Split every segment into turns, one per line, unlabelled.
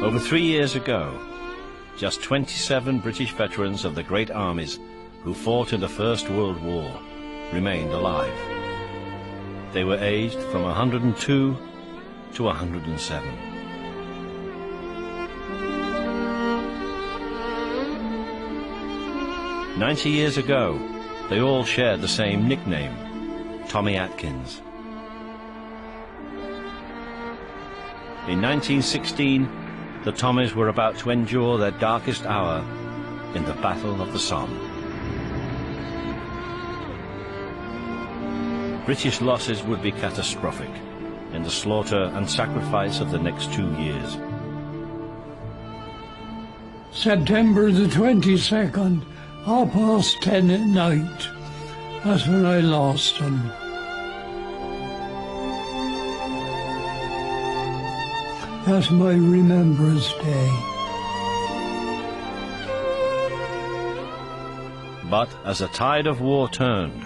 Over 3 years ago, just 27 British veterans of the great armies who fought in the First World War remained alive. They were aged from 102 to 107. "90 years ago, they all shared the same nickname, Tommy Atkins. In 1916, the Tommies were about to endure their darkest hour in the Battle of the Somme. British losses would be catastrophic in the slaughter and sacrifice of the next 2 years.
September the 22nd, 10:30 at night. That's when I lost them. That's my Remembrance Day.
But as the tide of war turned,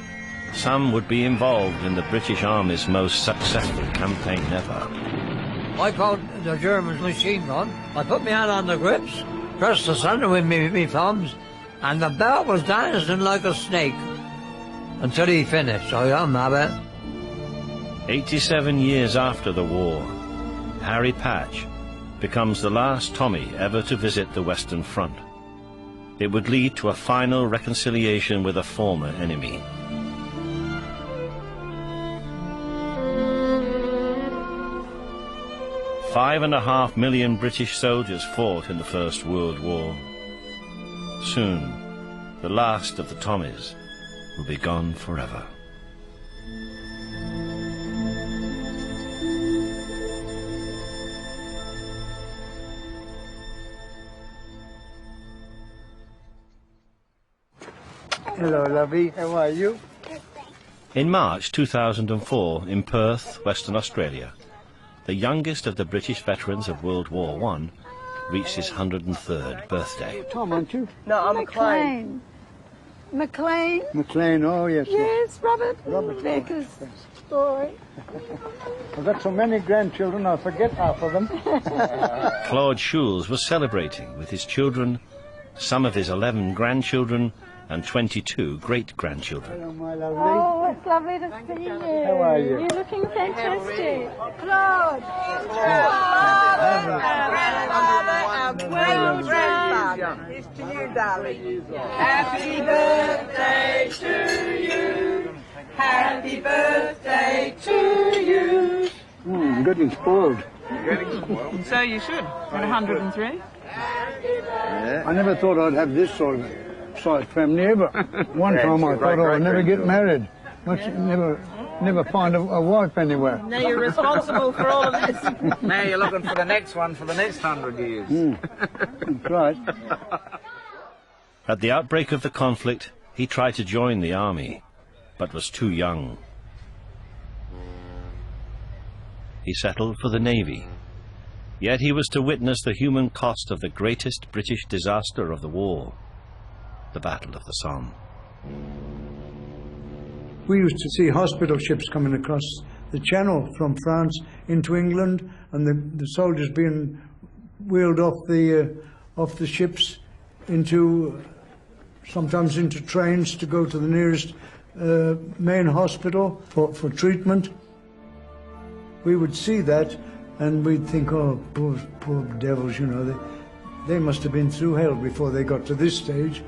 some would be involved in the British Army's most successful campaign ever.
I caught the Germans' machine gun. I put my hand on the grips, pressed the centre with me thumbs, and the belt was dancing like a snake until he finished. So I'm happy.
87 years after the war, Harry Patch becomes the last Tommy ever to visit the Western Front. It would lead to a final reconciliation with a former enemy. $5.5 million British soldiers fought in the First World War. Soon, the last of the Tommies will be gone forever.
Hello, lovey. How are you?
In March 2004, in Perth, Western Australia, the youngest of the British veterans of World War I reached his 103rd birthday.
Tom, aren't you?
No, I'm McLean. McLean?
McLean, oh yes.
Yes, Robert.
Robert.
Becker's boy.
I've got so many grandchildren, I forget half of them.
Claude Schulz was celebrating with his children, some of his 11 grandchildren, and 22 great-grandchildren.
Hello, my lovely.
Oh, it's lovely to see you.
How are you?
You're looking fantastic. Claude.
Well done. It's to you, darling. Happy birthday to you. Happy birthday to you.
I'm getting spoiled.
So you should. At 103.
I never thought I'd have this sort of size family ever. One time I thought I'd never get married. Never find a wife anywhere.
Now you're responsible for all of this. Now you're looking for the next one for the next 100 years.
That's right.
At the outbreak of the conflict, he tried to join the army, but was too young. He settled for the Navy. Yet he was to witness the human cost of the greatest British disaster of the war, the Battle of the Somme.
We used to see hospital ships coming across the channel from France into England, and the soldiers being wheeled off the ships into, sometimes into trains to go to the nearest main hospital for treatment. We would see that and we'd think, oh, poor devils, you know, they must have been through hell before they got to this stage.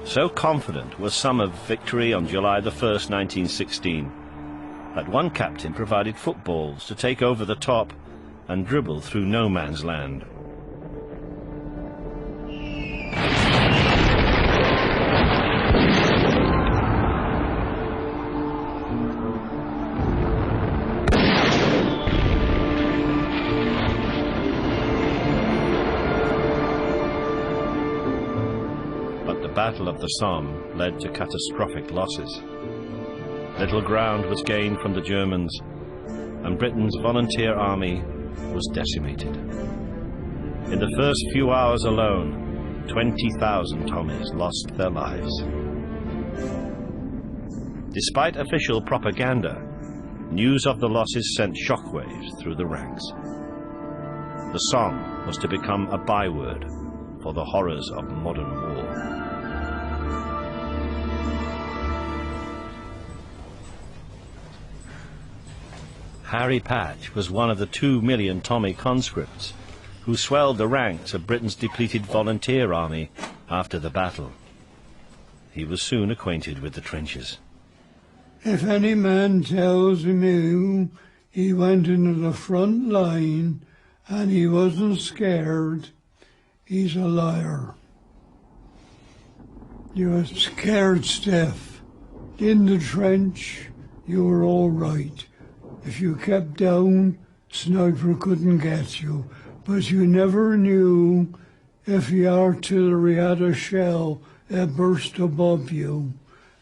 So confident was some of victory on July the 1st, 1916, that one captain provided footballs to take over the top and dribble through no man's land. The Battle of the Somme led to catastrophic losses. Little ground was gained from the Germans, and Britain's volunteer army was decimated. In the first few hours alone, 20,000 Tommies lost their lives. Despite official propaganda, news of the losses sent shockwaves through the ranks. the Somme was to become a byword for the horrors of modern war. Harry Patch was one of the 2 million Tommy conscripts who swelled the ranks of Britain's depleted volunteer army after the battle. He was soon acquainted with the trenches.
If any man tells you he went into the front line and he wasn't scared, he's a liar. You were scared stiff. In the trench, you were all right. If you kept down, sniper couldn't get you. But you never knew if the artillery had a shell that burst above you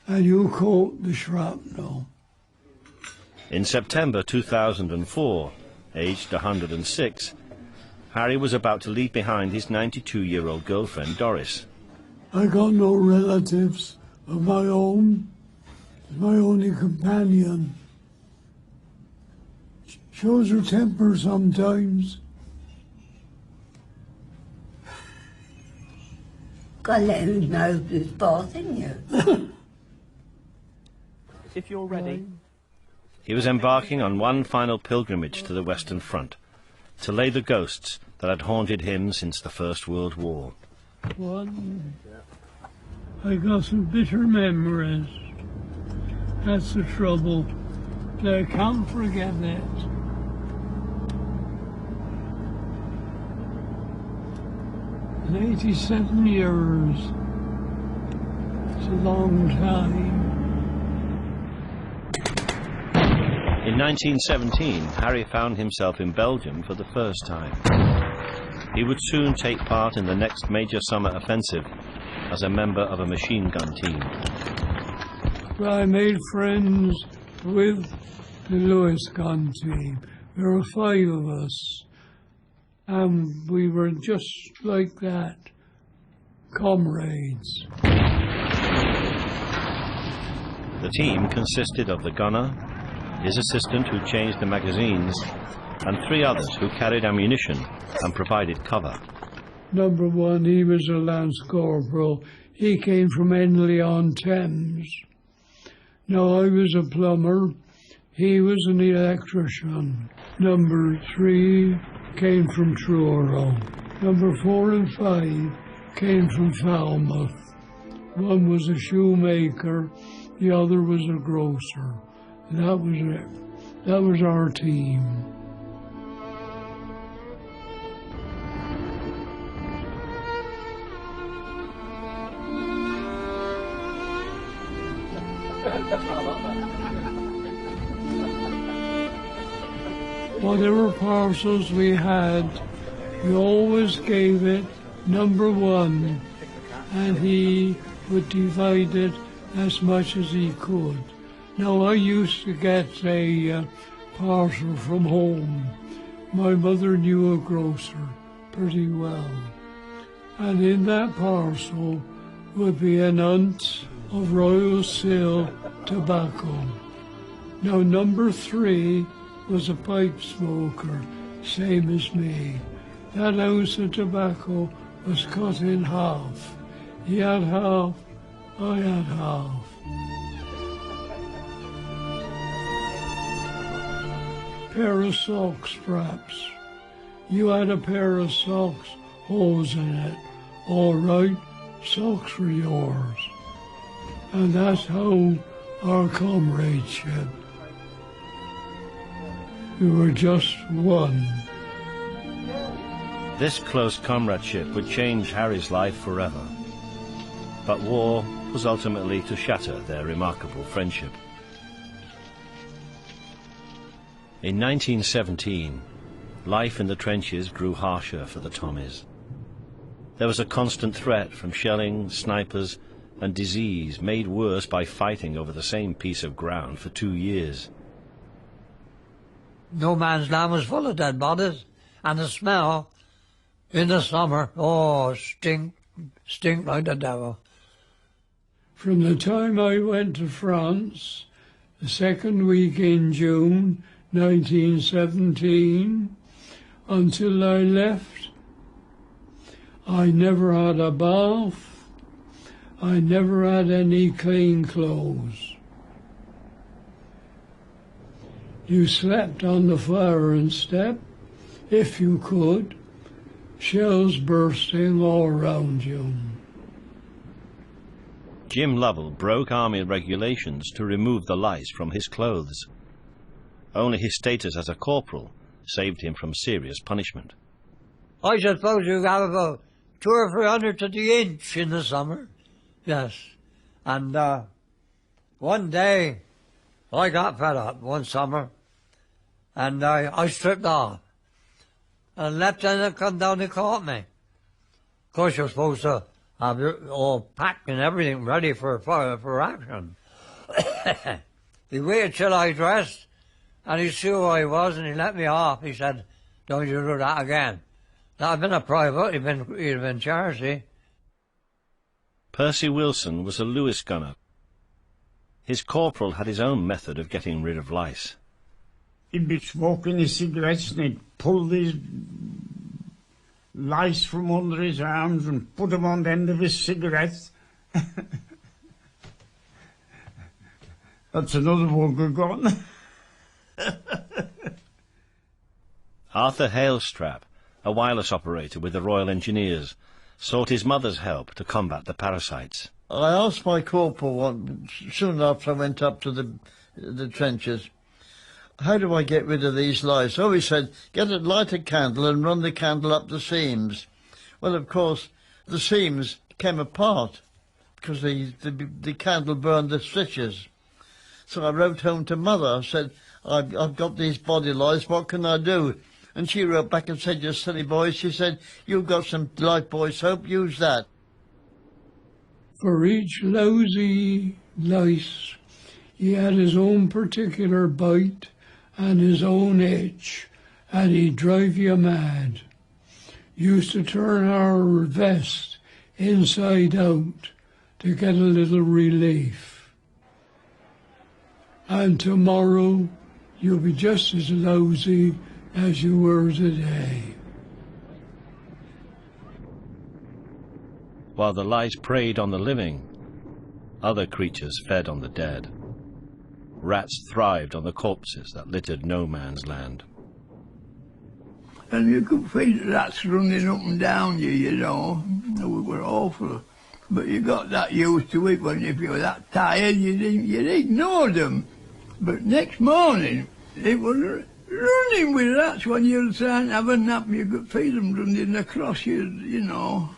and you caught the shrapnel.
In September 2004, aged 106, Harry was about to leave behind his 92-year-old girlfriend, Doris.
I got no relatives of my own. My only companion. Shows her temper sometimes.
Gotta let him know who's bossing you.
If you're ready.
He was embarking on one final pilgrimage to the Western Front, to lay the ghosts that had haunted him since the First World War.
I got some bitter memories. That's the trouble. I can't forget it. In 87 years. It's a long time.
In 1917, Harry found himself in Belgium for the first time. He would soon take part in the next major summer offensive as a member of a machine gun team.
I made friends with the Lewis gun team. There were 5 of us, and we were just like that, comrades.
The team consisted of the gunner, his assistant who changed the magazines, and 3 others who carried ammunition and provided cover.
Number 1, he was a Lance Corporal. He came from Henley-on-Thames. Now, I was a plumber. He was an electrician. Number 3 came from Truro. Number 4 and 5 came from Falmouth. One was a shoemaker, the other was a grocer. That was it. That was our team. Whatever parcels we had, we always gave it number 1, and he would divide it as much as he could. Now, I used to get a parcel from home. My mother knew a grocer pretty well. And in that parcel would be an ounce of Royal Seal tobacco. Now, number 3 was a pipe smoker, same as me. That ounce of tobacco was cut in half. He had half, I had half. Pair of sock straps. You had a pair of socks, holes in it. All right, socks were yours. And that's how our comradeship. We were just one.
This close comradeship would change Harry's life forever. But war was ultimately to shatter their remarkable friendship. In 1917, life in the trenches grew harsher for the Tommies. There was a constant threat from shelling, snipers, and disease made worse by fighting over the same piece of ground for 2 years.
No man's land was full of dead bodies, and the smell in the summer, oh, stink like the devil.
From the time I went to France, the second week in June 1917, until I left. I never had a bath. I never had any clean clothes. You slept on the fire and step, if you could, shells bursting all around you.
Jim Lovell broke army regulations to remove the lice from his clothes. Only his status as a corporal saved him from serious punishment.
I suppose you have about 200 or 300 to the inch in the summer. Yes. And one day I got fed up one summer and I stripped off. And Lieutenant come down and caught me. Of course you're supposed to have it all packed and everything ready for action. He waited till I dressed, and he saw who I was, and he let me off. He said, "Don't you do that again." Now, I've been a private, he'd been charged, see.
Percy Wilson was a Lewis gunner. His corporal had his own method of getting rid of lice.
He'd be smoking his cigarettes and he'd pull these lice from under his arms and put them on the end of his cigarettes. That's another one good gone.
Arthur Halestrap, a wireless operator with the Royal Engineers, sought his mother's help to combat the parasites.
I asked my corporal soon after I went up to the trenches, how do I get rid of these lice? Oh, he said, light a candle and run the candle up the seams. Well, of course, the seams came apart because the candle burned the stitches. So I wrote home to Mother. I said, I've got these body lice, what can I do? And she wrote back and said, you silly boy. She said, you've got some Lifebuoy soap, use that.
For each lousy lice, he had his own particular bite and his own itch, and he'd drive you mad. Used to turn our vest inside out to get a little relief. And tomorrow you'll be just as lousy as you were today.
While the lice preyed on the living, other creatures fed on the dead. Rats thrived on the corpses that littered no man's land.
And you could feel the rats running up and down you know. It were awful. But you got that used to it when if you were that tired, you'd ignore them. But next morning, it was running with rats when you'd try and have a nap, you could feel them running across you, you know.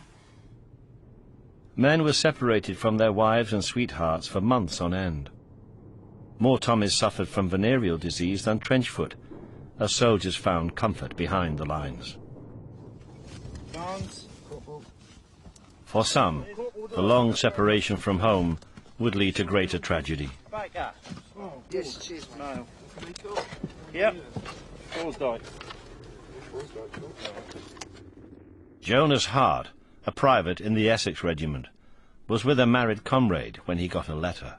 Men were separated from their wives and sweethearts for months on end. More Tommies suffered from venereal disease than trenchfoot, as soldiers found comfort behind the lines. For some, the long separation from home would lead to greater tragedy.
Yes, cheers, Niall. Yep.
Jonas Hart, a private in the Essex Regiment, was with a married comrade when he got a letter.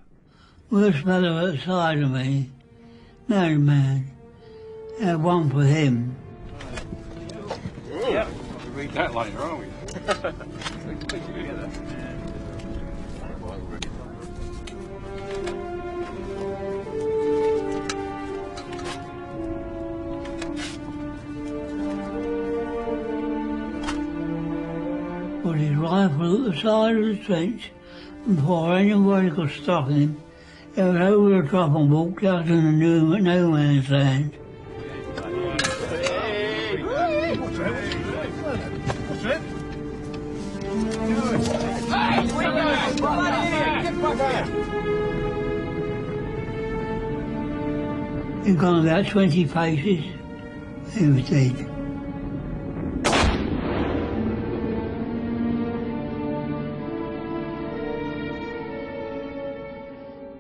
Worst fellow outside of me, married man, had one for him.
Yep. We'll read that later, aren't we?
Put his rifle at the side of the trench, and before anybody could stop him, he was over the top and walked out in the no man's land. He'd gone about 20 paces, he was dead.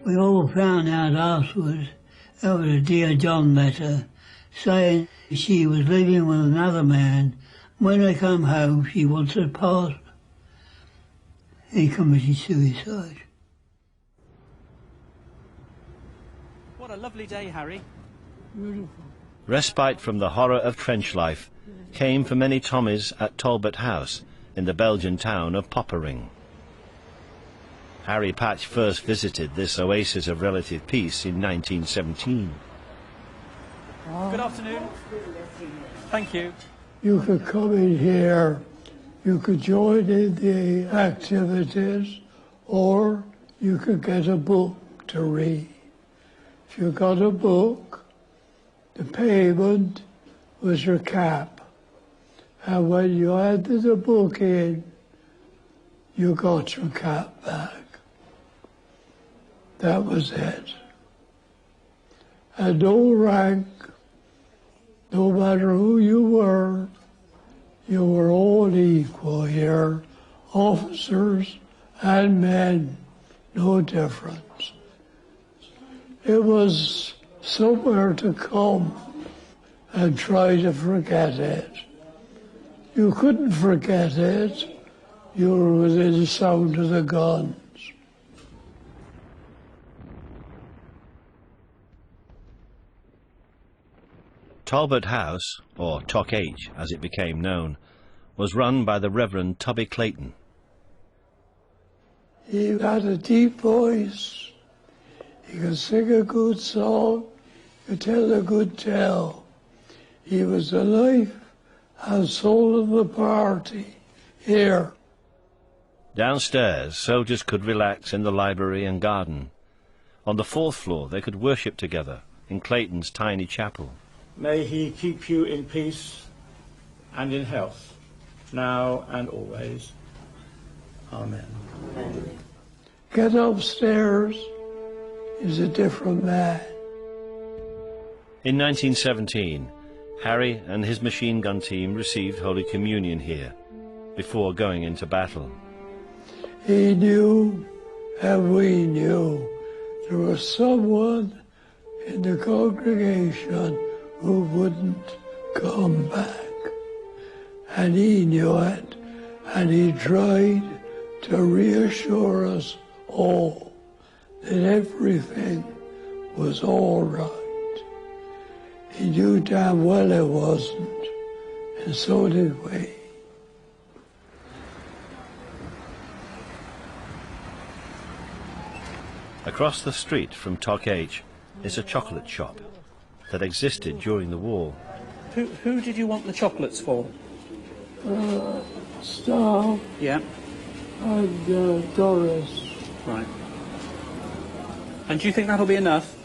We all found out afterwards that was a Dear John letter saying she was living with another man. When they come home, she wants a passport. He committed suicide.
What a lovely day, Harry.
Beautiful.
Respite from the horror of trench life came for many Tommies at Talbot House in the Belgian town of Poppering. Harry Patch first visited this oasis of relative peace in 1917.
Good afternoon. Thank you.
You could come in here, you could join in the activities, or you could get a book to read. If you got a book, the payment was your cap. And when you handed the book in, you got your cap back. That was it. And no rank, no matter who you were all equal here, officers and men, no difference. It was somewhere to come and try to forget it. You couldn't forget it. You were within the sound of the guns.
Talbot House, or Toc H as it became known, was run by the Reverend Tubby Clayton.
He had a deep voice. He could sing a good song, could tell a good tale. He was the life and soul of the party here.
Downstairs, soldiers could relax in the library and garden. On the 4th floor, they could worship together in Clayton's tiny chapel.
May he keep you in peace and in health, now and always. Amen.
Get upstairs, he's a different man.
In 1917, Harry and his machine gun team received Holy Communion here, before going into battle.
He knew, and we knew, there was someone in the congregation who wouldn't come back. And he knew it, and he tried to reassure us all that everything was all right. He knew damn well it wasn't, and so did we.
Across the street from Toc H is a chocolate shop that existed during the war.
Who did you want the chocolates for?
Star
Yeah.
and Doris.
Right. And do you think that'll be enough?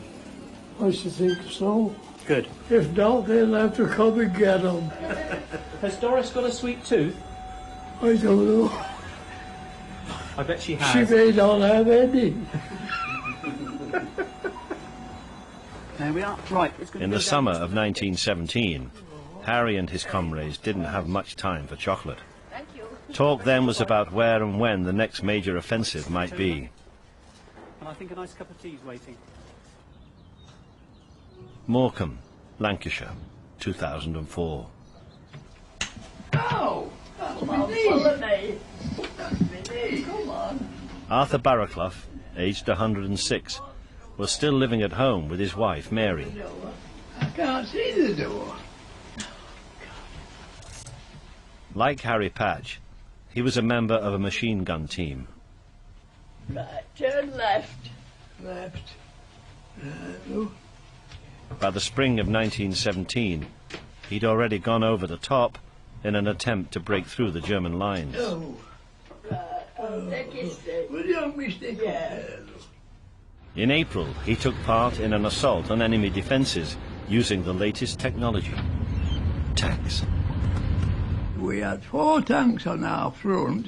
I should think so.
Good.
If not, they'll have to come and get them.
Has Doris got a sweet tooth?
I don't know.
I bet she has.
She may not have any.
There we are. Right.
In the summer of 1917, Harry and his comrades didn't have much time for chocolate. Talk then was about where and when the next major offensive might be.
And I think a nice cup of tea is waiting.
Morecambe, Lancashire, 2004.
Oh, that's my knee. Come on.
Arthur Barraclough, aged 106, was still living at home with his wife, Mary.
I can't see the door.
Like Harry Patch, he was a member of a machine gun team.
Right, turn left. Left. No.
By the spring of 1917, he'd already gone over the top in an attempt to break through the German lines.
No. Right, I'll take it straight. Will you help me stick up there?
In April, he took part in an assault on enemy defences using the latest technology, tanks.
We had 4 tanks on our front,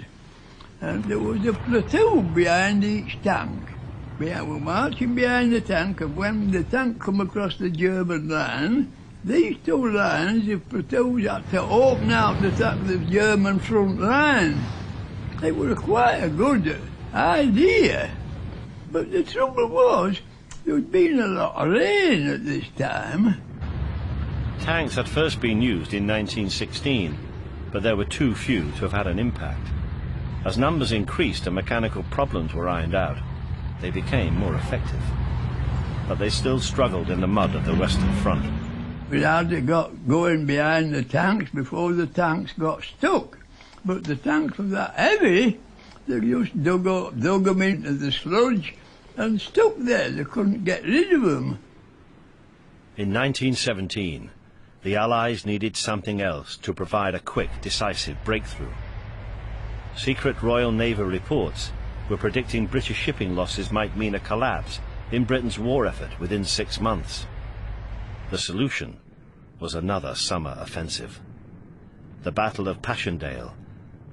and there was a platoon behind each tank. We were marching behind the tank, and when the tank come across the German line, these 2 lines, the platoons had to open out the German front line. It was quite a good idea. But the trouble was, there'd been a lot of rain at this time.
Tanks had first been used in 1916, but there were too few to have had an impact. As numbers increased and mechanical problems were ironed out, they became more effective. But they still struggled in the mud of the Western Front.
We had to got going behind the tanks before the tanks got stuck. But the tanks were that heavy, they just dug them into the sludge and stuck there. They couldn't get rid of them.
In 1917, the Allies needed something else to provide a quick, decisive breakthrough. Secret Royal Navy reports were predicting British shipping losses might mean a collapse in Britain's war effort within 6 months. The solution was another summer offensive. The Battle of Passchendaele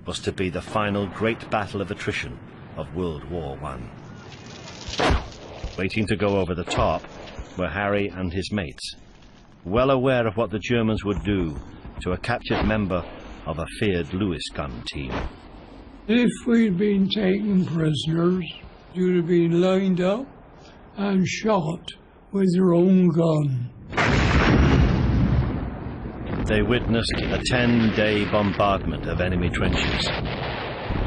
was to be the final great battle of attrition of World War I. Waiting to go over the top were Harry and his mates, well aware of what the Germans would do to a captured member of a feared Lewis gun team.
If we'd been taken prisoners, you'd have been lined up and shot with your own gun.
They witnessed a 10-day bombardment of enemy trenches.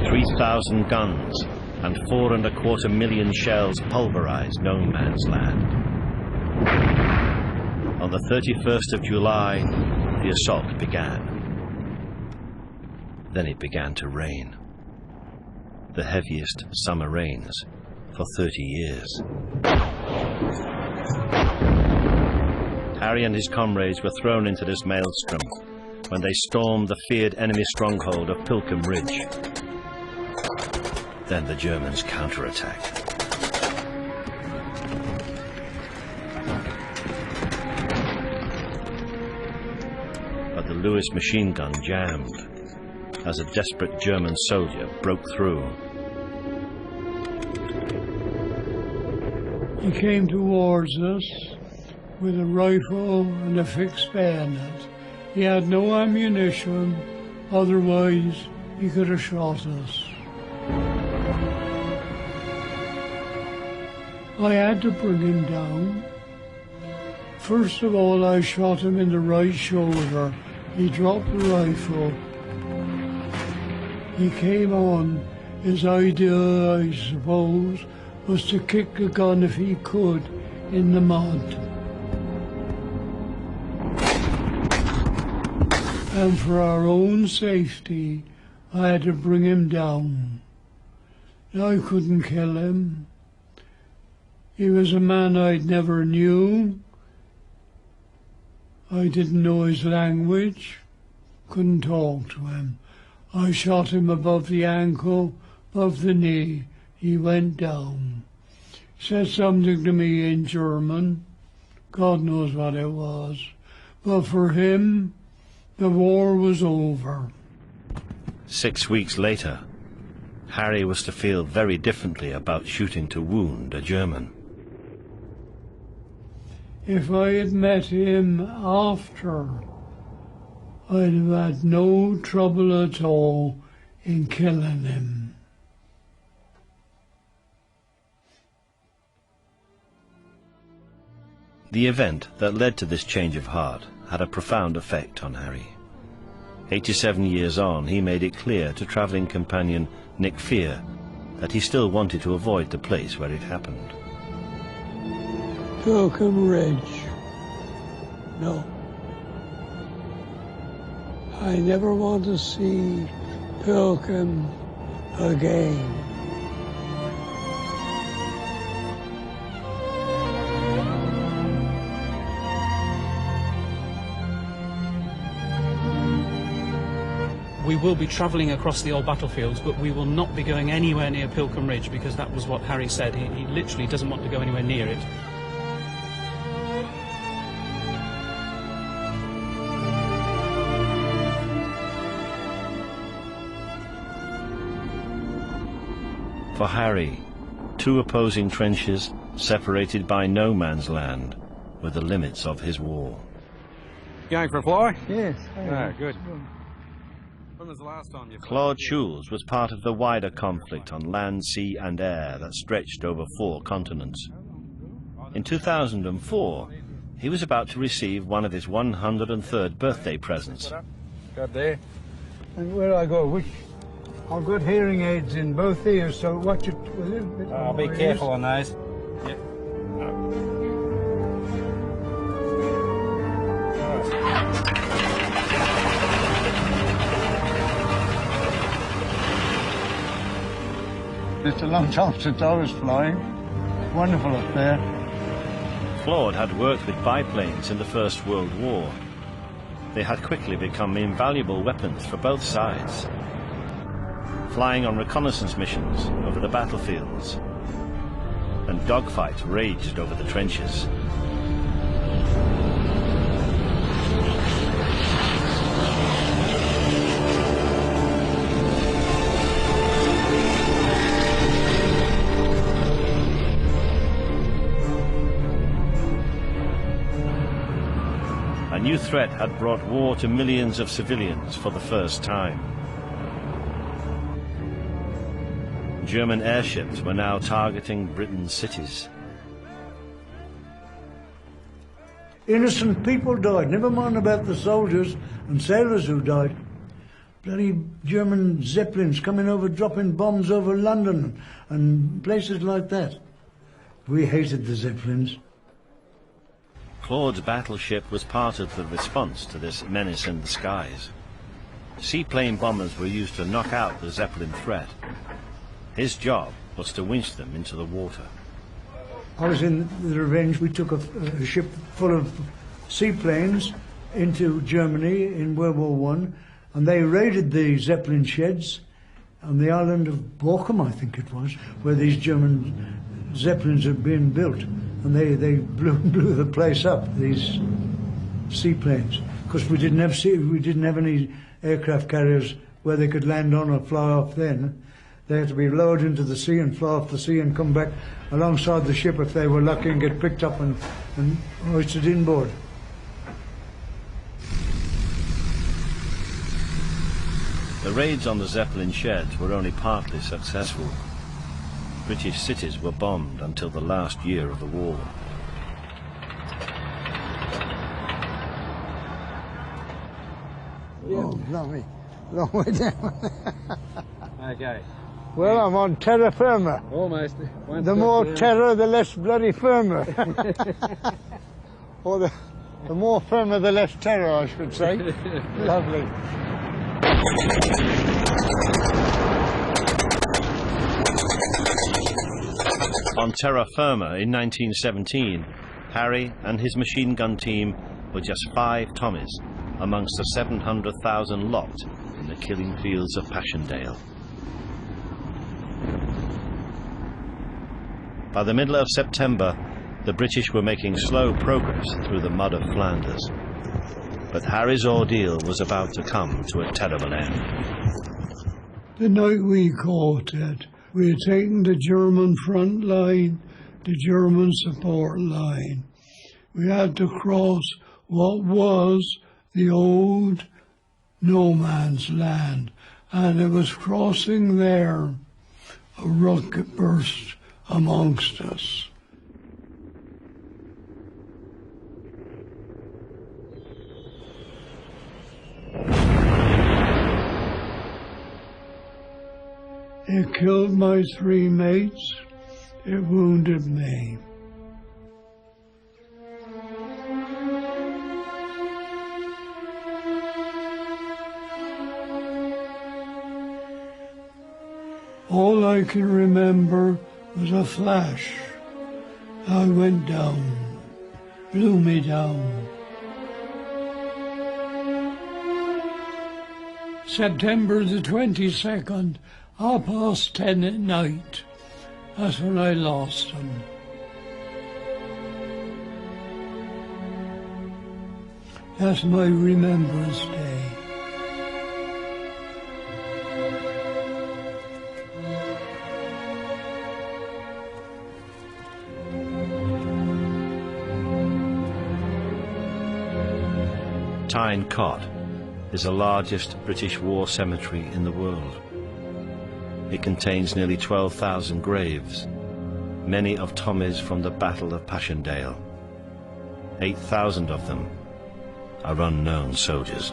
3,000 guns and 4.25 million shells pulverized no man's land. On the 31st of July, the assault began. Then it began to rain. The heaviest summer rains for 30 years. Harry and his comrades were thrown into this maelstrom when they stormed the feared enemy stronghold of Pilkem Ridge. Then the Germans counterattacked. But the Lewis machine gun jammed as a desperate German soldier broke through.
He came towards us with a rifle and a fixed bayonet. He had no ammunition, otherwise he could have shot us. I had to bring him down. First of all, I shot him in the right shoulder. He dropped the rifle. He came on. His idea, I suppose, was to kick the gun if he could in the mud. And for our own safety, I had to bring him down. I couldn't kill him. He was a man I'd never knew. I didn't know his language, couldn't talk to him. I shot him above the ankle, above the knee. He went down. Said something to me in German. God knows what it was. But for him, the war was over.
6 weeks later, Harry was to feel very differently about shooting to wound a German.
If I had met him after, I'd have had no trouble at all in killing him.
The event that led to this change of heart had a profound effect on Harry. 87 years on, he made it clear to travelling companion Nick Fear that he still wanted to avoid the place where it happened.
Pilkem Ridge. No. I never want to see Pilkem again.
We will be travelling across the old battlefields, but we will not be going anywhere near Pilkem Ridge, because that was what Harry said. He literally doesn't want to go anywhere near it.
For Harry, two opposing trenches separated by no man's land were the limits of his war.
Going for a fly?
Yes.
Good. When was the last time you...
Claude Schulz was part of the wider conflict on land, sea and air that stretched over 4 continents. In 2004, he was about to receive one of his 103rd birthday presents.
Got there. And where I go? I've got hearing aids in both ears, so watch it a little bit.
Oh, be careful on those.
Yep.
It's a long time since I was flying. Wonderful up there.
Claude had worked with biplanes in the First World War. They had quickly become invaluable weapons for both sides, flying on reconnaissance missions over the battlefields, and dogfights raged over the trenches. A new threat had brought war to millions of civilians for the first time. German airships were now targeting Britain's cities.
Innocent people died, never mind about the soldiers and sailors who died. Bloody German Zeppelins coming over, dropping bombs over London and places like that. We hated the Zeppelins.
Claude's battleship was part of the response to this menace in the skies. Seaplane bombers were used to knock out the Zeppelin threat. His job was to winch them into the water.
I was in the Revenge. We took a ship full of seaplanes into Germany in World War I, and they raided the Zeppelin sheds on the island of Borkum, I think it was, where these German Zeppelins had been built. And they blew the place up, these seaplanes, because we didn't have any aircraft carriers where they could land on or fly off then. They had to be lowered into the sea and fly off the sea and come back alongside the ship if they were lucky and get picked up and hoisted inboard.
The raids on the Zeppelin sheds were only partly successful. British cities were bombed until the last year of the war.
Oh, blimey. Long way down.
Okay.
Well, I'm on terra firma.
Almost.
The more terror, the less bloody firmer. Or the more firmer, the less terror, I should say. Lovely.
On terra firma in 1917, Harry and his machine gun team were just 5 Tommies amongst the 700,000 locked in the killing fields of Passchendaele. By the middle of September, the British were making slow progress through the mud of Flanders. But Harry's ordeal was about to come to a terrible end.
The night we caught it, we had taken the German front line, the German support line. We had to cross what was the old no man's land, and it was crossing there. A rocket burst amongst us. It killed my 3 mates. It wounded me. All I can remember was a flash. I went down, blew me down. September the 22nd, 10:30 at night. That's when I lost him. That's my Remembrance Day.
Tyne Cot is the largest British war cemetery in the world. It contains nearly 12,000 graves, many of Tommies from the Battle of Passchendaele. 8,000 of them are unknown soldiers.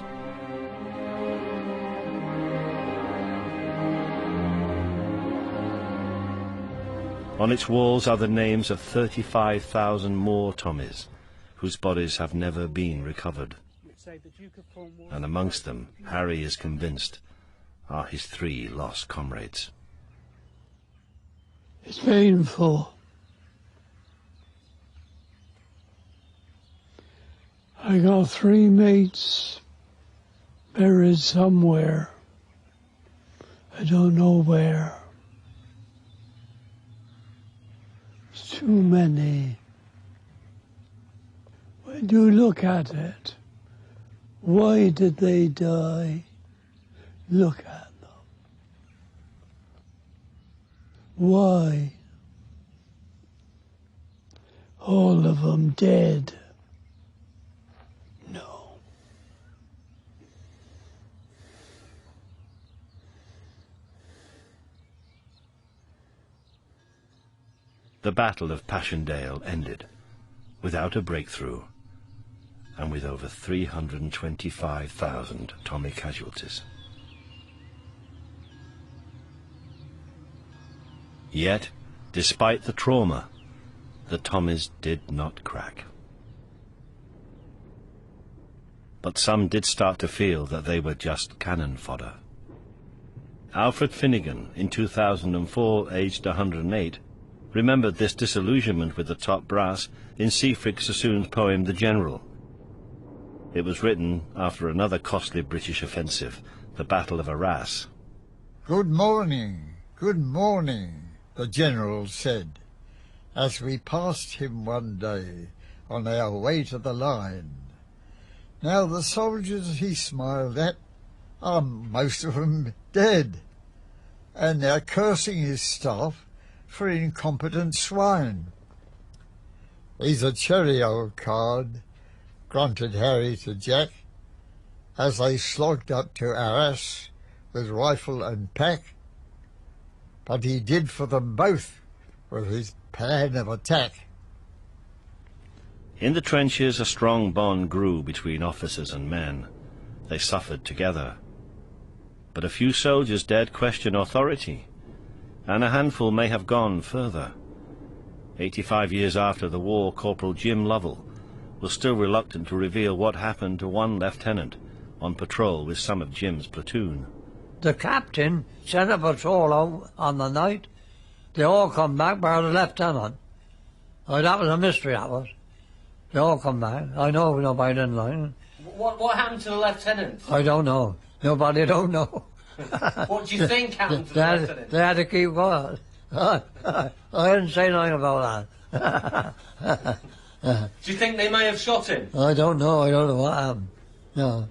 On its walls are the names of 35,000 more Tommies whose bodies have never been recovered. And amongst them, Harry is convinced, are his 3 lost comrades.
It's painful. I got 3 mates buried somewhere. I don't know where. It's too many. When you look at it, why did they die? Look at them. Why? All of them dead. No.
The Battle of Passchendaele ended without a breakthrough and with over 325,000 Tommy casualties. Yet, despite the trauma, the Tommies did not crack. But some did start to feel that they were just cannon fodder. Alfred Finnegan, in 2004, aged 108, remembered this disillusionment with the top brass in Siegfried Sassoon's poem The General. It was written after another costly British offensive, the Battle of Arras.
Good morning, the General said, as we passed him one day on our way to the line. Now the soldiers he smiled at are most of them dead, and they're cursing his staff for incompetent swine. He's a cherry old card, grunted Harry to Jack, as they slogged up to Arras with rifle and pack. But he did for them both with his plan of attack.
In the trenches a strong bond grew between officers and men. They suffered together. But a few soldiers dared question authority, and a handful may have gone further. 85 years after the war, Corporal Jim Lovell was still reluctant to reveal what happened to one lieutenant on patrol with some of Jim's platoon.
The captain sent a patrol out on the night. They all come back by the lieutenant. Oh, that was a mystery, that was. They all come back. I know nobody didn't like it.
What happened to the lieutenant?
I don't know. Nobody don't know.
What do you think happened to the lieutenant?
They had to keep quiet. I didn't say nothing about that.
Do you think they may have shot him?
I don't know. I don't know what happened. No.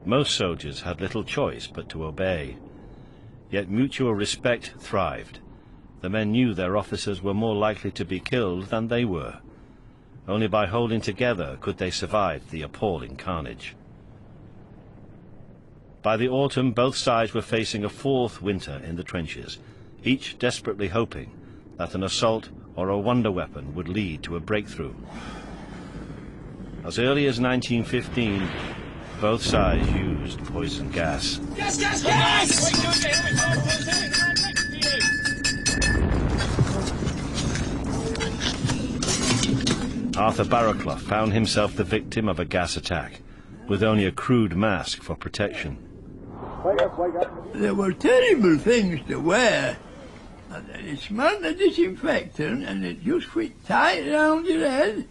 Most soldiers had little choice but to obey. Yet mutual respect thrived. The men knew their officers were more likely to be killed than they were. Only by holding together could they survive the appalling carnage. By the autumn, both sides were facing a fourth winter in the trenches, each desperately hoping that an assault or a wonder weapon would lead to a breakthrough. As early as 1915, both sides used poison gas.
Gas, gas, gas!
Arthur Barrowclough found himself the victim of a gas attack, with only a crude mask for protection.
There were terrible things to wear. And it smelled of disinfectant, and it just fit tight round your head,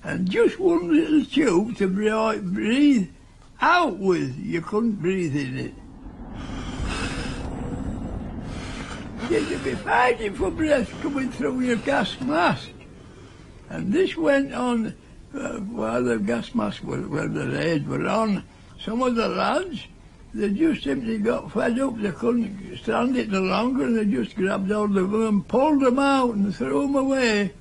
and just one little tube to breathe out with. You couldn't breathe in it. You'd be fighting for breath coming through your gas mask. And this went on while the gas mask was, well, the raids were on. Some of the lads, they just simply got fed up. They couldn't stand it no longer, and they just grabbed hold of them and pulled them out and threw them away.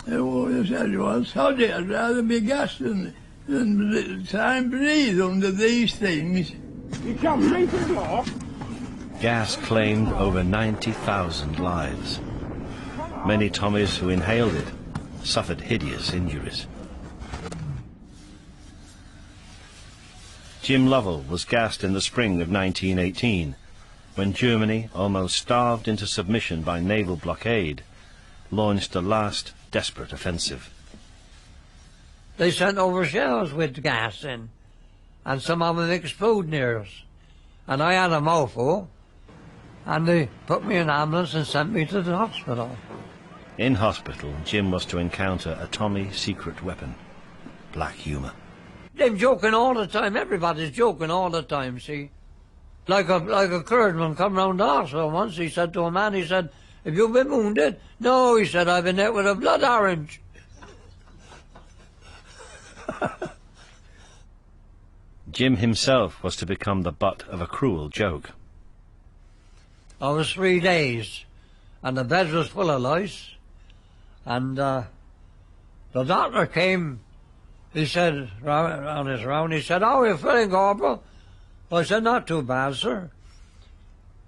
They said, well, sod it, I'd rather be gassed than try and breathe under these things. You can't breathe anymore.
Gas claimed over 90,000 lives. Many Tommies who inhaled it suffered hideous injuries. Jim Lovell was gassed in the spring of 1918, when Germany, almost starved into submission by naval blockade, launched a last desperate offensive.
They sent over shells with gas in, and some of them exploded near us. And I had a mouthful, and they put me in an ambulance and sent me to the hospital.
In hospital, Jim was to encounter a Tommy secret weapon, black humour.
They're joking all the time. Everybody's joking all the time, see. Like a clergyman come round the hospital once, he said to a man, he said, "Have you been wounded?" "No," he said, "I've been hit with a blood orange."
Jim himself was to become the butt of a cruel joke.
I was 3 days, and the bed was full of lice, and the doctor came, he said, round his round, he said, "How are you feeling, Corporal?" I said, "Not too bad, sir."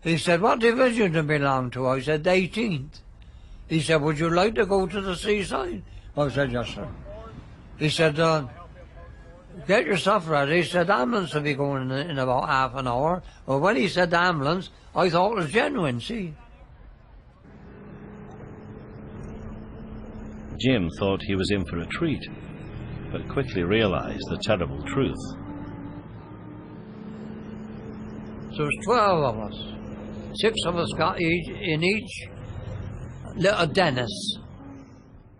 He said, "What division do you belong to?" I said, "18th. He said, "Would you like to go to the seaside?" I said, "Yes, sir." He said, "Get yourself ready." He said, "Ambulance will be going in about half an hour." Well, when he said the ambulance, I thought it was genuine, see.
Jim thought he was in for a treat, but quickly realised the terrible truth.
So there's 12 of us. 6 of us got in each little Dennis.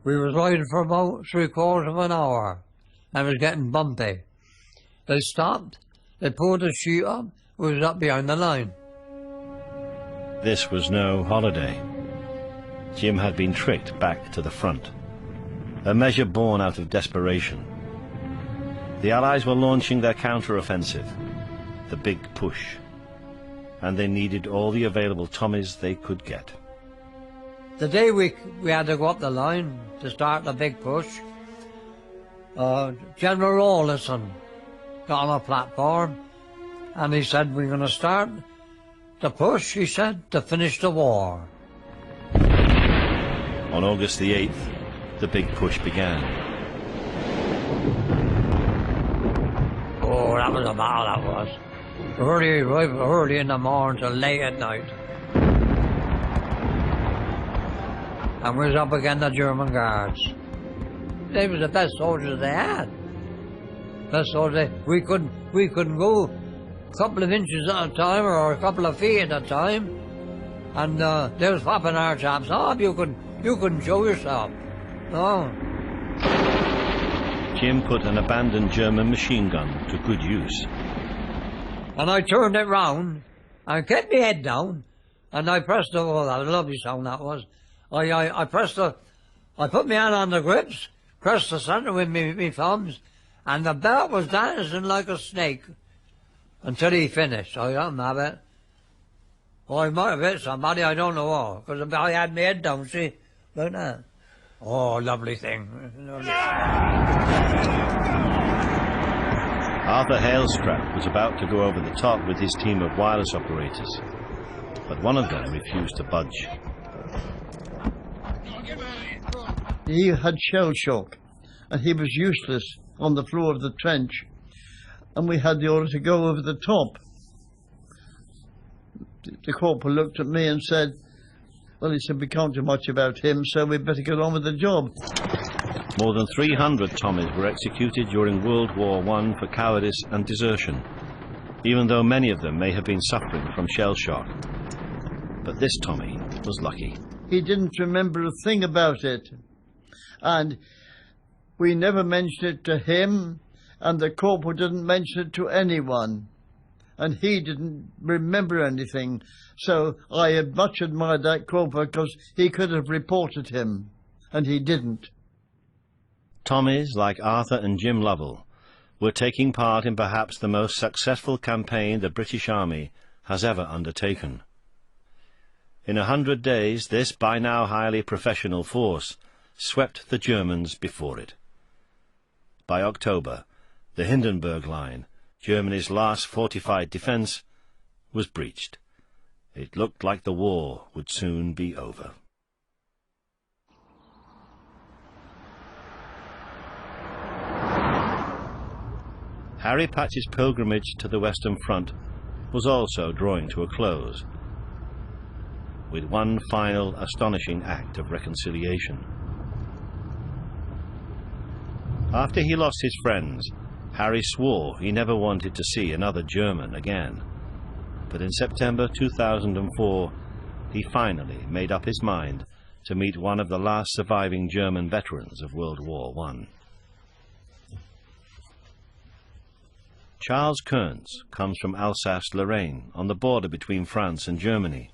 We was riding for about 3/4 of an hour, and it was getting bumpy. They stopped, they pulled the sheet up, we was up behind the line.
This was no holiday. Jim had been tricked back to the front, a measure born out of desperation. The Allies were launching their counter-offensive, the Big Push, and they needed all the available Tommies they could get.
The day we had to go up the line to start the Big Push, General Rawlinson got on a platform and he said, "We're going to start the push," he said, "to finish the war."
On August the 8th, the Big Push began.
Oh, that was a battle, that was. Early in the morning till late at night. And we was up against the German guards. They was the best soldiers they had. Best soldiers. We couldn't go a couple of inches at a time or a couple of feet at a time. And they was popping our chaps off. You couldn't show yourself. No.
Jim put an abandoned German machine gun to good use.
And I turned it round and kept my head down and I pressed the, oh, that was a lovely sound that was. I put my hand on the grips, pressed the centre with me thumbs, and the belt was dancing like a snake until he finished. I don't have it. Well, I might have hit somebody, I don't know all, because I had my head down, see, like that. Oh, lovely thing. Lovely.
Arthur Hailstrap was about to go over the top with his team of wireless operators, but one of them refused to budge.
He had shell shock, and he was useless on the floor of the trench, and we had the order to go over the top. The corporal looked at me and said, "Well," he said, "we can't do much about him, so we'd better get on with the job."
More than 300 Tommies were executed during World War I for cowardice and desertion, even though many of them may have been suffering from shell shock. But this Tommy was lucky.
He didn't remember a thing about it, and we never mentioned it to him, and the corporal didn't mention it to anyone, and he didn't remember anything. So I had much admired that corporal because he could have reported him, and he didn't.
Tommies like Arthur and Jim Lovell were taking part in perhaps the most successful campaign the British Army has ever undertaken. In 100 days, this by now highly professional force swept the Germans before it. By October, the Hindenburg Line, Germany's last fortified defence, was breached. It looked like the war would soon be over. Harry Patch's pilgrimage to the Western Front was also drawing to a close, with one final astonishing act of reconciliation. After he lost his friends, Harry swore he never wanted to see another German again. But in September 2004, he finally made up his mind to meet one of the last surviving German veterans of World War I. Charles Kearns comes from Alsace-Lorraine, on the border between France and Germany.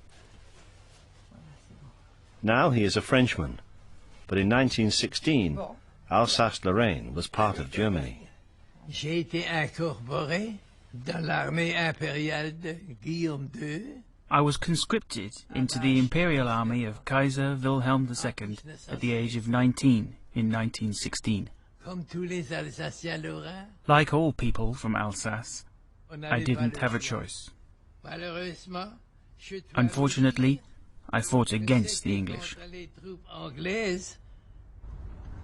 Now he is a Frenchman, but in 1916, Alsace-Lorraine was part of Germany.
J'ai été incorporé dans l'armée impériale de Guillaume II.
I was conscripted into the Imperial Army of Kaiser Wilhelm II at the age of 19 in 1916. Like all people from Alsace, I didn't have a choice. Unfortunately, I fought against the English.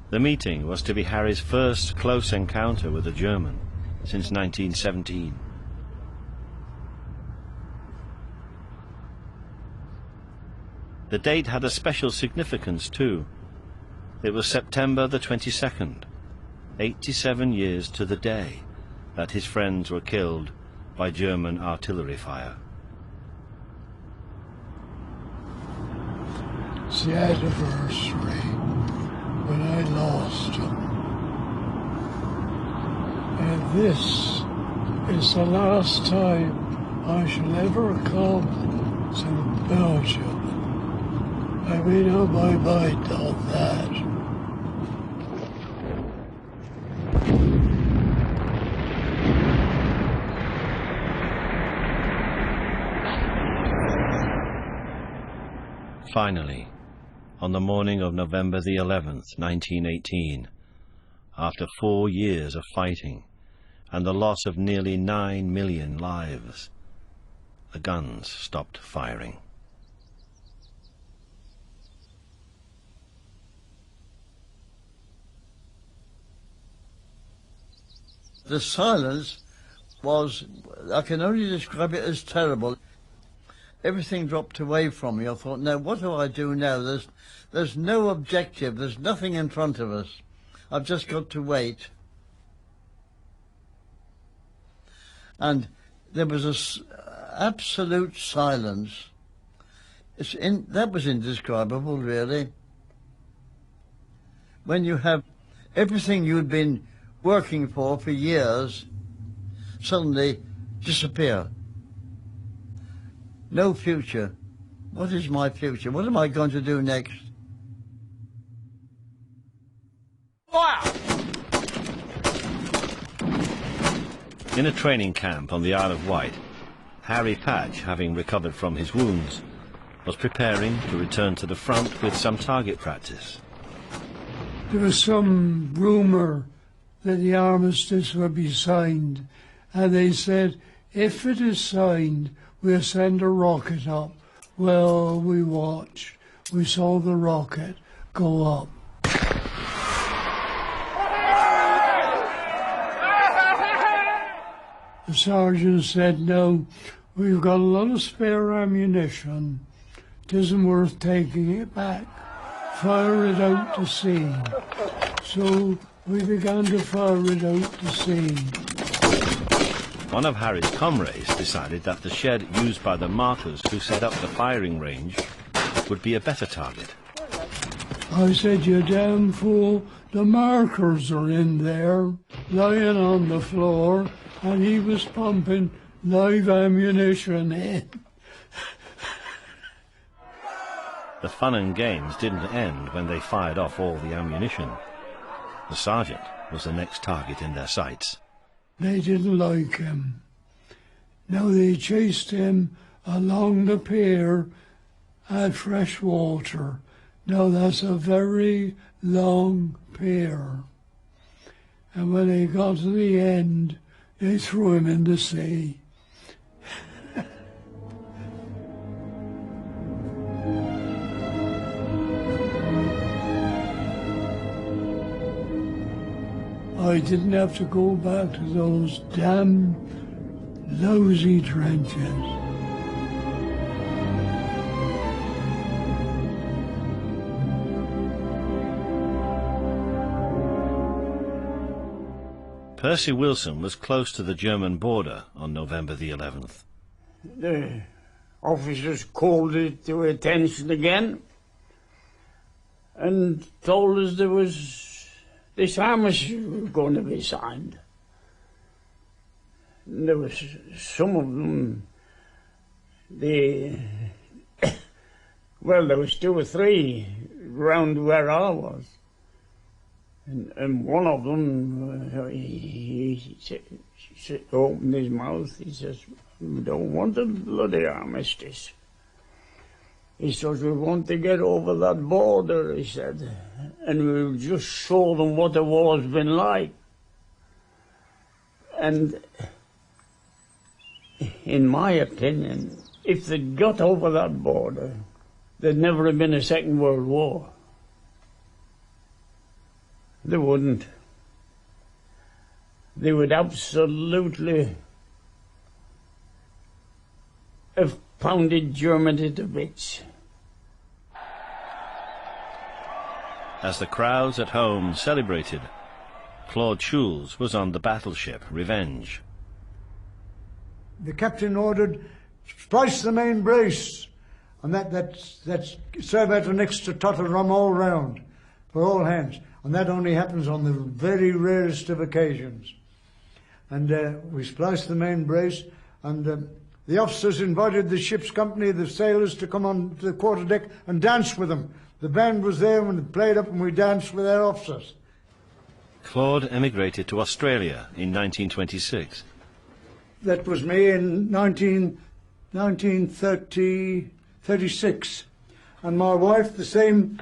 The meeting was to be Harry's first close encounter with a German since 1917. The date had a special significance too. It was September the 22nd, 87 years to the day that his friends were killed by German artillery fire.
It's the anniversary when I lost him. And this is the last time I shall ever come to Belgium. I made up my mind on that.
Finally, on the morning of November the 11th, 1918, after 4 years of fighting and the loss of nearly 9 million lives, the guns stopped firing.
The silence was, I can only describe it as terrible. Everything dropped away from me. I thought, now what do I do now? There's no objective, there's nothing in front of us. I've just got to wait. And there was an absolute silence. That was indescribable, really. When you have everything you'd been working for years suddenly disappear. No future. What is my future? What am I going to do next?
In a training camp on the Isle of Wight, Harry Patch, having recovered from his wounds, was preparing to return to the front with some target practice.
There was some rumour that the armistice would be signed, and they said, if it is signed, we'll send a rocket up. Well, we watched. We saw the rocket go up. The sergeant said, no, we've got a lot of spare ammunition. It isn't worth taking it back. Fire it out to sea. So we began to fire it out to sea.
One of Harry's comrades decided that the shed used by the markers who set up the firing range would be a better target.
I said, you damn fool, the markers are in there, lying on the floor, and he was pumping live ammunition in.
The fun and games didn't end when they fired off all the ammunition. The sergeant was the next target in their sights.
They didn't like him. Now they chased him along the pier at fresh water. Now that's a very long pier. And when they got to the end, they threw him in the sea. I didn't have to go back to those damn lousy trenches.
Percy Wilson was close to the German border on November the 11th.
the officers called it to attention again and told us there was this armistice going to be signed. And there was some of them, well, there was 2 or 3 round where I was. And one of them, he opened his mouth, he says, "We don't want a bloody armistice." He says, "We want to get over that border," he said, "and we'll just show them what the war's been like." And in my opinion, if they'd got over that border, there'd never have been a Second World War. They wouldn't. They would absolutely have pounded Germany to bits.
As the crowds at home celebrated, Claude Schulz was on the battleship Revenge.
The captain ordered, "Splice the main brace," and that's serve out an extra tot of rum all round for all hands. And that only happens on the very rarest of occasions. And we spliced the main brace, and the officers invited the ship's company, the sailors, to come on to the quarterdeck and dance with them. The band was there when it played up, and we danced with our officers.
Claude emigrated to Australia in 1926.
That was me in 1936. And my wife, the same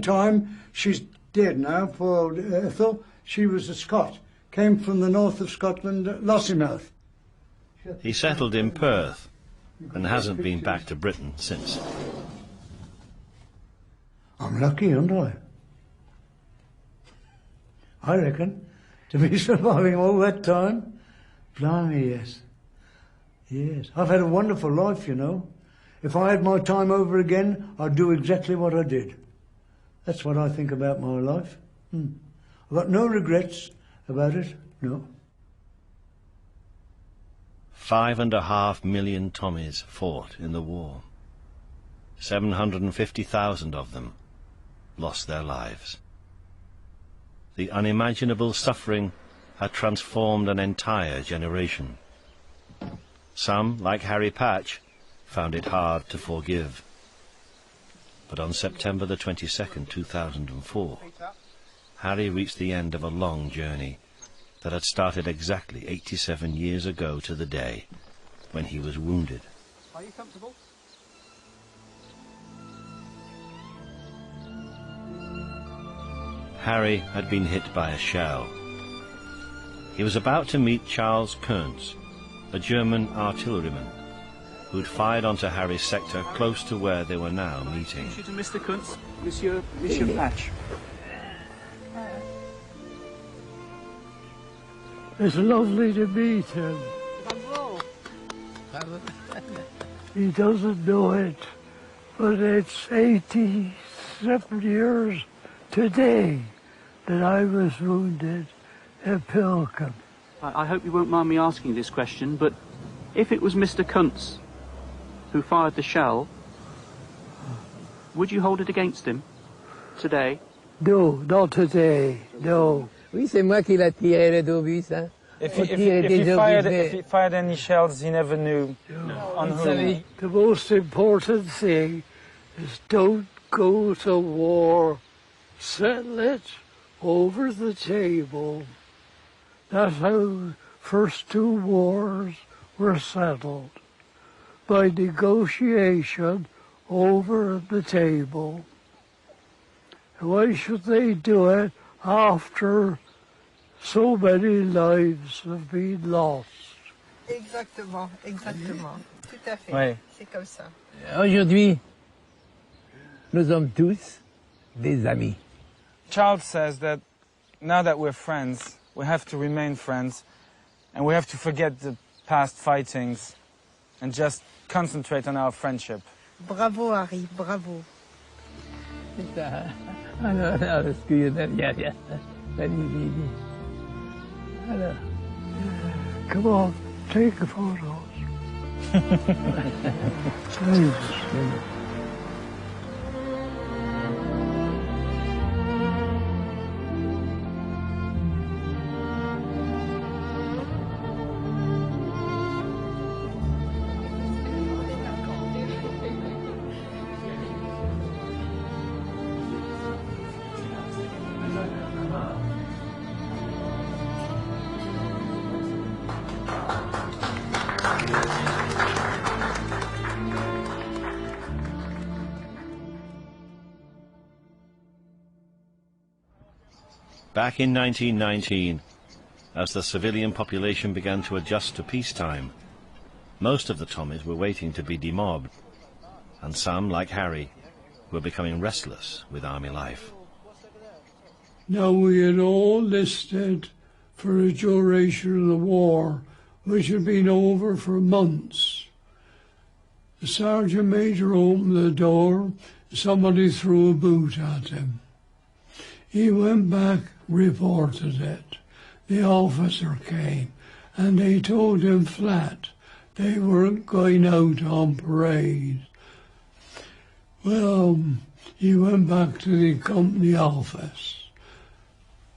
time, she's dead now, poor Ethel. She was a Scot, came from the north of Scotland, Lossiemouth.
He settled in Perth and hasn't been back to Britain since.
I'm lucky, aren't I reckon, to be surviving all that time. Blimey, yes. Yes, I've had a wonderful life, you know. If I had my time over again, I'd do exactly what I did. That's what I think about my life. I've got no regrets about it, no.
5.5 million Tommies fought in the war. 750,000 of them lost their lives. The unimaginable suffering had transformed an entire generation. Some, like Harry Patch, found it hard to forgive. But on September the 22nd, 2004, Harry reached the end of a long journey that had started exactly 87 years ago to the day when he was wounded.
Are you comfortable?
Harry had been hit by a shell. He was about to meet Charles Kuntz, a German artilleryman, who'd fired onto Harry's sector close to where they were now meeting.
To Mr. Kuntz, Monsieur Patch.
It's lovely to meet him. He doesn't know it, but it's 87 years today that I was wounded at Pilgrim.
I hope you won't mind me asking this question, but if it was Mr. Kuntz who fired the shell, would you hold it against him today?
No, not today, no.
Oui, c'est moi qui l'a tiré d'obus, hein.
If he fired any shells, he never knew on whom.
The most important thing is don't go to war. Settle it over the table. That's how first 2 wars were settled, by negotiation over the table. Why should they do it after so many lives have been lost?
Exactement, exactement. Tout à fait.
Ouais.
C'est comme ça.
Aujourd'hui, nous sommes tous des amis.
Charles says that now that we're friends, we have to remain friends, and we have to forget the past fightings and just concentrate on our friendship.
Bravo, Harry, bravo.
Alors, excusez-moi,
Come on, take the photos.
Back in 1919, as the civilian population began to adjust to peacetime, most of the Tommies were waiting to be demobbed, and some, like Harry, were becoming restless with army life.
Now we had all listed for the duration of the war, which had been over for months. The sergeant major opened the door, somebody threw a boot at him. He went back, reported it. The officer came, and they told him flat they weren't going out on parade. Well, he went back to the company office,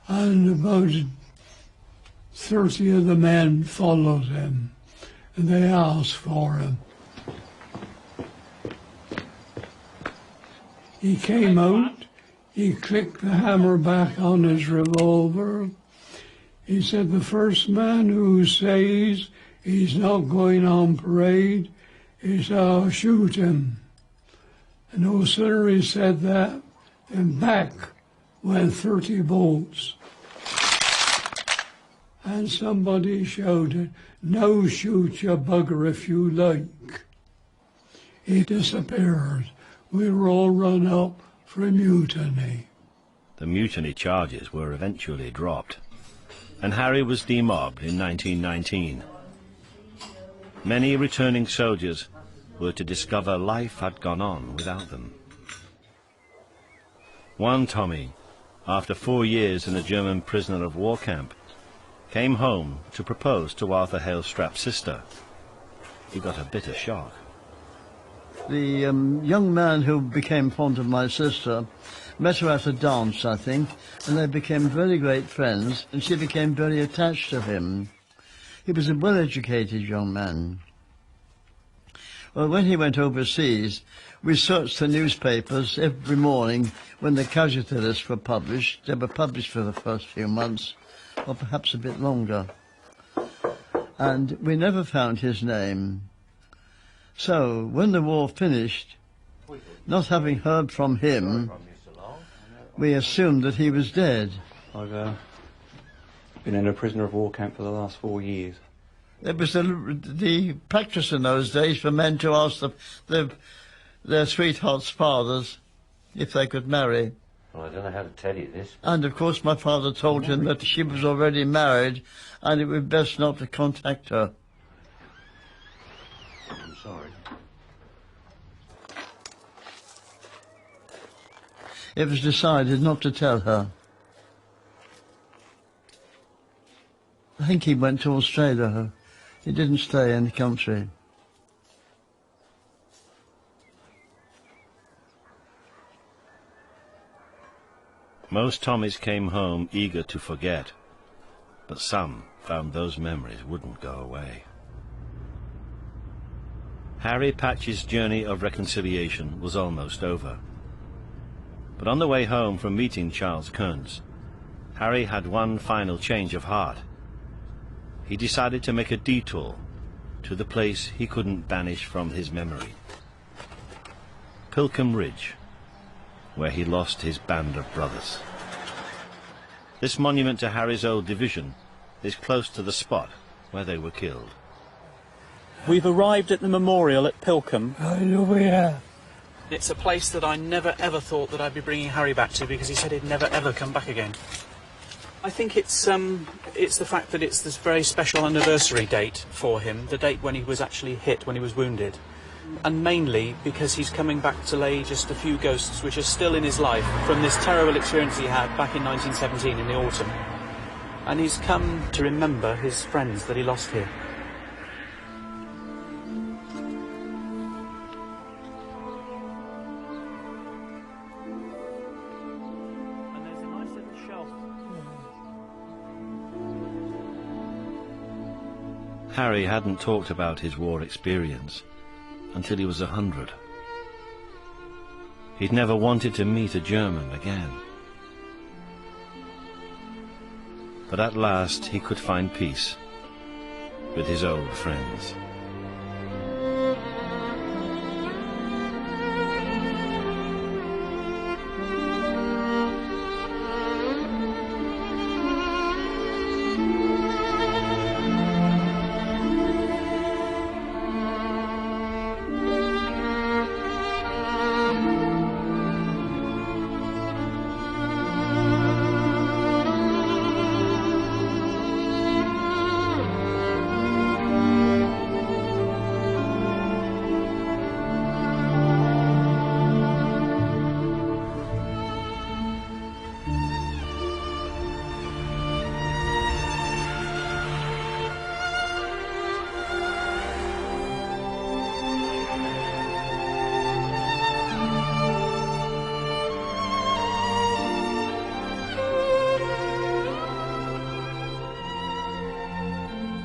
and about 30 of the men followed him, and they asked for him. He came out. He clicked the hammer back on his revolver. He said, the first man who says he's not going on parade is I'll shoot him. And no sooner he said that, than back went 30 bolts. And somebody shouted, now shoot you bugger if you like. He disappeared. We were all run up for a mutiny.
The mutiny charges were eventually dropped, and Harry was demobbed in 1919. Many returning soldiers were to discover life had gone on without them. One Tommy, after 4 years in a German prisoner of war camp, came home to propose to Arthur Hale-Strap's sister. He got a bitter shock.
The young man who became fond of my sister met her at a dance, I think, and they became very great friends, and she became very attached to him. He was a well-educated young man. Well, when he went overseas, we searched the newspapers every morning when the casualty lists were published. They were published for the first few months, or perhaps a bit longer. And we never found his name. So, when the war finished, not having heard from him, we assumed that he was dead.
I've been in a prisoner of war camp for the last 4 years.
It was the practice in those days for men to ask their sweethearts' fathers if they could marry.
Well, I don't know how to tell you this.
And, of course, my father told him that she was already married and it would be best not to contact her.
I'm sorry.
It was decided not to tell her. I think he went to Australia. He didn't stay in the country.
Most Tommies came home eager to forget, but some found those memories wouldn't go away. Harry Patch's journey of reconciliation was almost over. But on the way home from meeting Charles Kearns, Harry had one final change of heart. He decided to make a detour to the place he couldn't banish from his memory. Pilcombe Ridge, where he lost his band of brothers. This monument to Harry's old division is close to the spot where they were killed.
We've arrived at the memorial at Pilcombe.
I know we have.
It's a place that I never ever thought that I'd be bringing Harry back to, because he said he'd never ever come back again. I think it's the fact that it's this very special anniversary date for him, the date when he was actually hit, when he was wounded. And mainly because he's coming back to lay just a few ghosts which are still in his life from this terrible experience he had back in 1917 in the autumn. And he's come to remember his friends that he lost here.
Harry hadn't talked about his war experience until he was 100. He'd never wanted to meet a German again. But at last he could find peace with his old friends.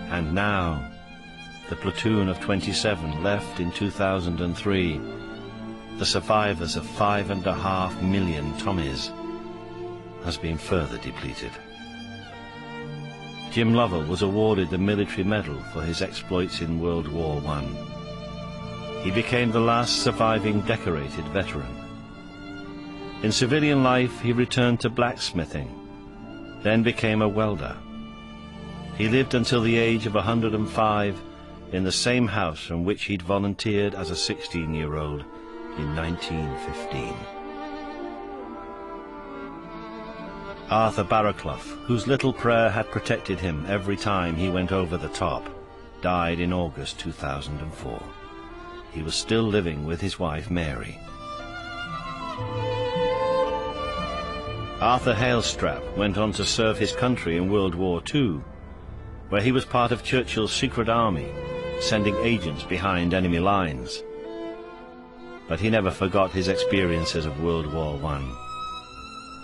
And now, the platoon of 27 left in 2003, the survivors of 5.5 million Tommies, has been further depleted. Jim Lovell was awarded the Military Medal for his exploits in World War I. He became the last surviving decorated veteran. In civilian life, he returned to blacksmithing, then became a welder. He lived until the age of 105 in the same house from which he'd volunteered as a 16-year-old in 1915. Arthur Barraclough, whose little prayer had protected him every time he went over the top, died in August 2004. He was still living with his wife Mary. Arthur Hailstrap went on to serve his country in World War II, where he was part of Churchill's secret army, sending agents behind enemy lines. But he never forgot his experiences of World War I.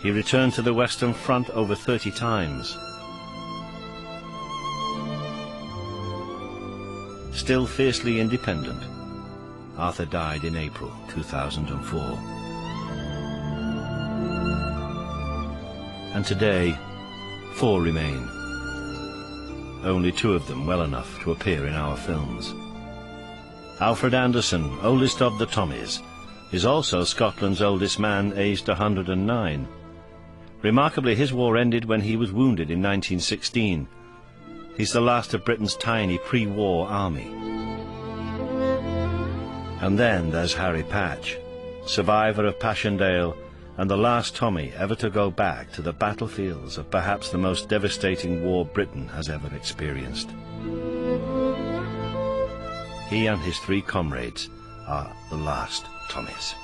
He returned to the Western Front over 30 times. Still fiercely independent, Arthur died in April 2004. And today, 4 remain. Only 2 of them well enough to appear in our films. Alfred Anderson, oldest of the Tommies, is also Scotland's oldest man, aged 109. Remarkably, his war ended when he was wounded in 1916. He's the last of Britain's tiny pre-war army. And then there's Harry Patch, survivor of Passchendaele and the last Tommy ever to go back to the battlefields of perhaps the most devastating war Britain has ever experienced. He and his 3 comrades are the last Tommies.